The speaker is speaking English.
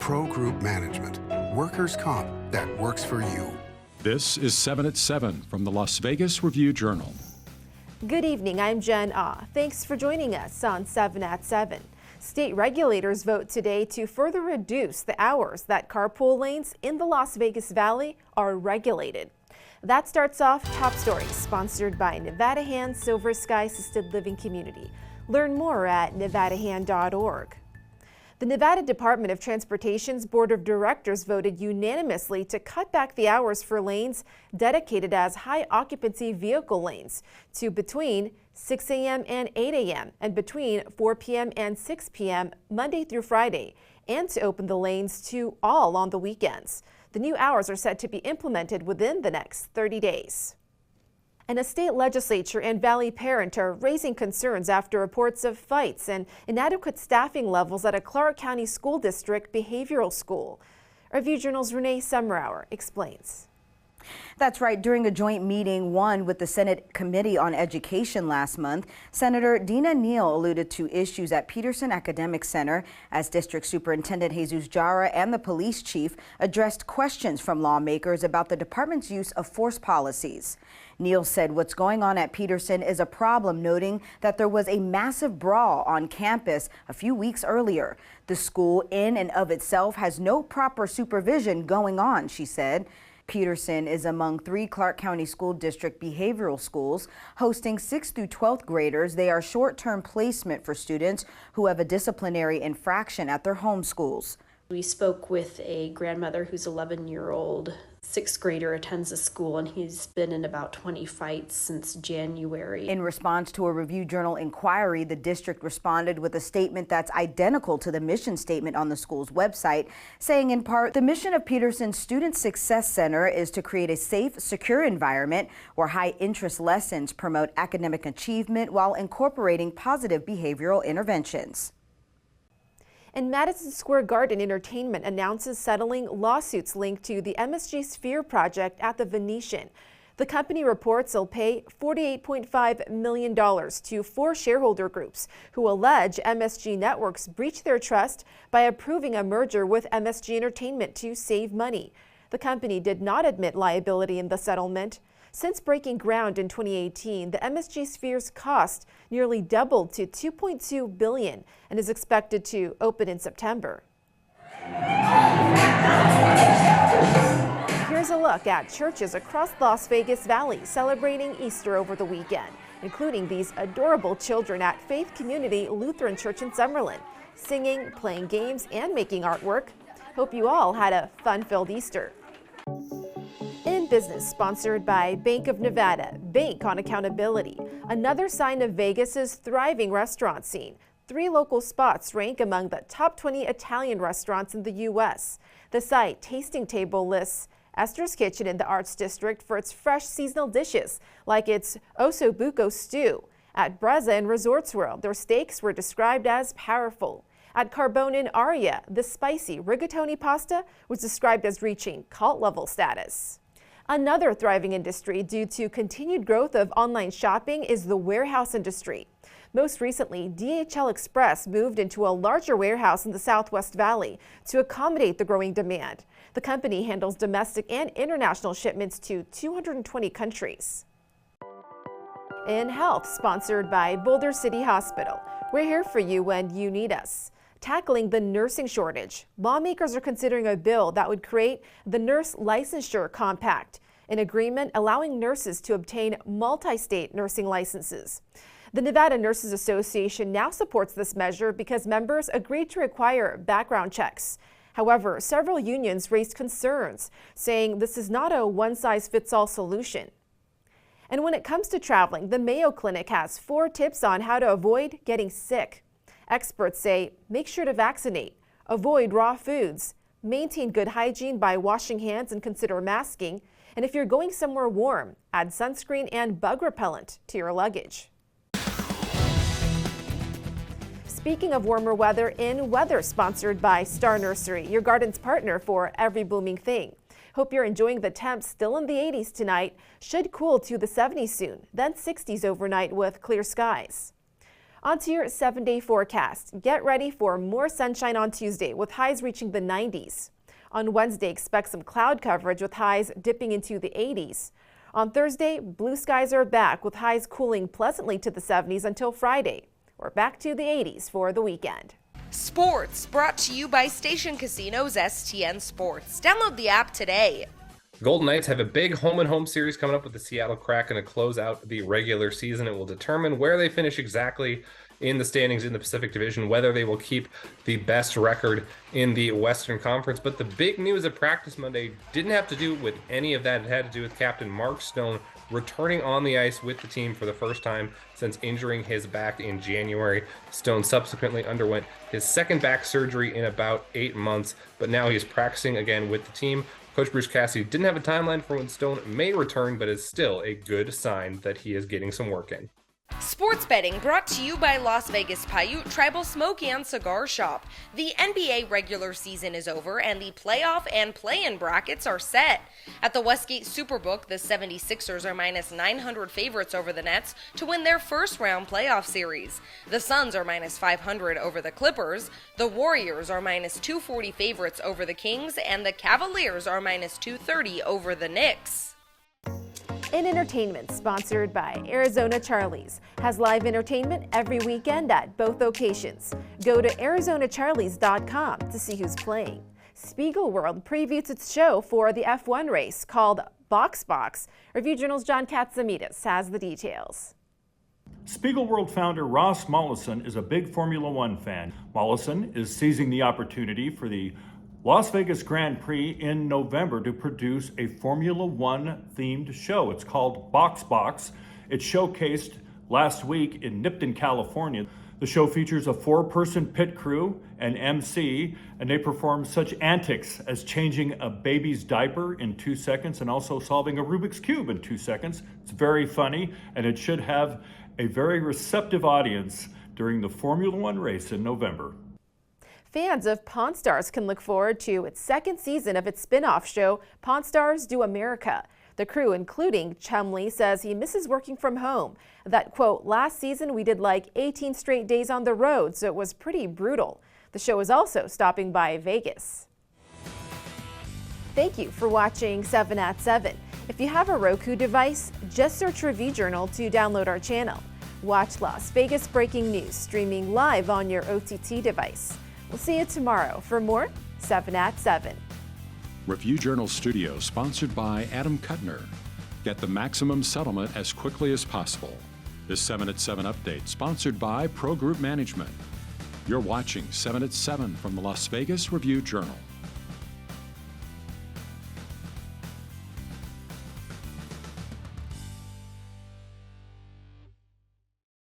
Pro Group Management. Workers' comp that works for you. This is 7 at 7 from the Las Vegas Review-Journal. Good evening, I'm Jen Ah. Thanks for joining us on 7 at 7. State regulators vote today to further reduce the hours that carpool lanes in the Las Vegas Valley are regulated. That starts off Top Stories, sponsored by Nevada Hand Silver Sky Assisted Living Community. Learn more at nevadahand.org. The Nevada Department of Transportation's Board of Directors voted unanimously to cut back the hours for lanes dedicated as high-occupancy vehicle lanes to between 6 a.m. and 8 a.m. and between 4 p.m. and 6 p.m. Monday through Friday, and to open the lanes to all on the weekends. The new hours are set to be implemented within the next 30 days. And a state legislature and Valley Parent are raising concerns after reports of fights and inadequate staffing levels at a Clark County School District behavioral school. Review-Journal's Renee Summerhour explains. That's right. During a joint meeting, one with the Senate Committee on Education last month, Senator Dina Neal alluded to issues at Peterson Academic Center as District Superintendent Jesus Jara and the police chief addressed questions from lawmakers about the department's use of force policies. Neal said what's going on at Peterson is a problem, noting that there was a massive brawl on campus a few weeks earlier. The school in and of itself has no proper supervision going on, she said. Peterson is among 3 Clark County School District behavioral schools hosting 6th through 12th graders. They are short-term placement for students who have a disciplinary infraction at their home schools. We spoke with a grandmother whose 11-year-old 6th grader attends the school, and he's been in about 20 fights since January. In response to a Review-Journal inquiry, the district responded with a statement that's identical to the mission statement on the school's website, saying in part, the mission of Peterson's Student Success Center is to create a safe, secure environment where high-interest lessons promote academic achievement while incorporating positive behavioral interventions. And Madison Square Garden Entertainment announces settling lawsuits linked to the MSG Sphere project at the Venetian. The company reports it'll pay $48.5 million to 4 shareholder groups who allege MSG Networks breached their trust by approving a merger with MSG Entertainment to save money. The company did not admit liability in the settlement. Since breaking ground in 2018, the MSG Sphere's cost nearly doubled to $2.2 billion and is expected to open in September. Here's a look at churches across the Las Vegas Valley celebrating Easter over the weekend, including these adorable children at Faith Community Lutheran Church in Summerlin, singing, playing games, and making artwork. Hope you all had a fun-filled Easter. In Business, sponsored by Bank of Nevada, Bank on Accountability. Another sign of Vegas's thriving restaurant scene. 3 local spots rank among the top 20 Italian restaurants in the U.S. The site Tasting Table lists Esther's Kitchen in the Arts District for its fresh seasonal dishes, like its ossobuco stew. At Brezza and Resorts World, their steaks were described as powerful. At Carbone in Aria, the spicy rigatoni pasta was described as reaching cult-level status. Another thriving industry due to continued growth of online shopping is the warehouse industry. Most recently, DHL Express moved into a larger warehouse in the Southwest Valley to accommodate the growing demand. The company handles domestic and international shipments to 220 countries. In Health, sponsored by Boulder City Hospital. We're here for you when you need us. Tackling the nursing shortage, lawmakers are considering a bill that would create the Nurse Licensure Compact, an agreement allowing nurses to obtain multi-state nursing licenses. The Nevada Nurses Association now supports this measure because members agreed to require background checks. However, several unions raised concerns, saying this is not a one-size-fits-all solution. And when it comes to traveling, the Mayo Clinic has 4 tips on how to avoid getting sick. Experts say make sure to vaccinate, avoid raw foods, maintain good hygiene by washing hands and consider masking, and if you're going somewhere warm, add sunscreen and bug repellent to your luggage. Speaking of warmer weather, in Weather, sponsored by Star Nursery, your garden's partner for every blooming thing. Hope you're enjoying the temps still in the 80s tonight. Should cool to the 70s soon, then 60s overnight with clear skies. On to your 7-day forecast. Get ready for more sunshine on Tuesday with highs reaching the 90s. On Wednesday, expect some cloud coverage with highs dipping into the 80s. On Thursday, blue skies are back with highs cooling pleasantly to the 70s until Friday. We're back to the 80s for the weekend. Sports brought to you by Station Casinos STN Sports. Download the app today. Golden Knights have a big home-and-home series coming up with the Seattle Kraken to close out the regular season. It will determine where they finish exactly in the standings in the Pacific Division, whether they will keep the best record in the Western Conference. But the big news at practice Monday didn't have to do with any of that. It had to do with Captain Mark Stone returning on the ice with the team for the first time since injuring his back in January. Stone subsequently underwent his second back surgery in about 8 months, but now he's practicing again with the team. Coach Bruce Cassidy didn't have a timeline for when Stone may return, but is still a good sign that he is getting some work in. Sports betting brought to you by Las Vegas Paiute Tribal Smoke and Cigar Shop. The NBA regular season is over and the playoff and play-in brackets are set. At the Westgate Superbook, the 76ers are minus 900 favorites over the Nets to win their first round playoff series. The Suns are minus 500 over the Clippers. The Warriors are minus 240 favorites over the Kings, and the Cavaliers are minus 230 over the Knicks. In Entertainment, sponsored by Arizona Charlie's, has live entertainment every weekend at both locations. Go to ArizonaCharlies.com to see who's playing. Spiegel World previews its show for the F1 race called Box. Review Journal's John Katsamidas has the details. Spiegel World founder Ross Mollison is a big Formula One fan. Mollison is seizing the opportunity for the Las Vegas Grand Prix in November to produce a Formula One themed show. It's called Box. It showcased last week in Nipton, California. The show features a 4-person pit crew and MC, and they perform such antics as changing a baby's diaper in 2 seconds and also solving a Rubik's Cube in 2 seconds. It's very funny, and it should have a very receptive audience during the Formula One race in November. Fans of Pawn Stars can look forward to its second season of its spin-off show, Pawn Stars Do America. The crew, including Chumley, says he misses working from home. That, quote, last season we did like 18 straight days on the road, so it was pretty brutal. The show is also stopping by Vegas. Thank you for watching 7 at 7. If you have a Roku device, just search Review Journal to download our channel. Watch Las Vegas breaking news streaming live on your OTT device. We'll see you tomorrow for more 7 at 7. Review Journal Studio sponsored by Adam Kuttner. Get the maximum settlement as quickly as possible. This 7 at 7 update sponsored by Pro Group Management. You're watching 7 at 7 from the Las Vegas Review Journal.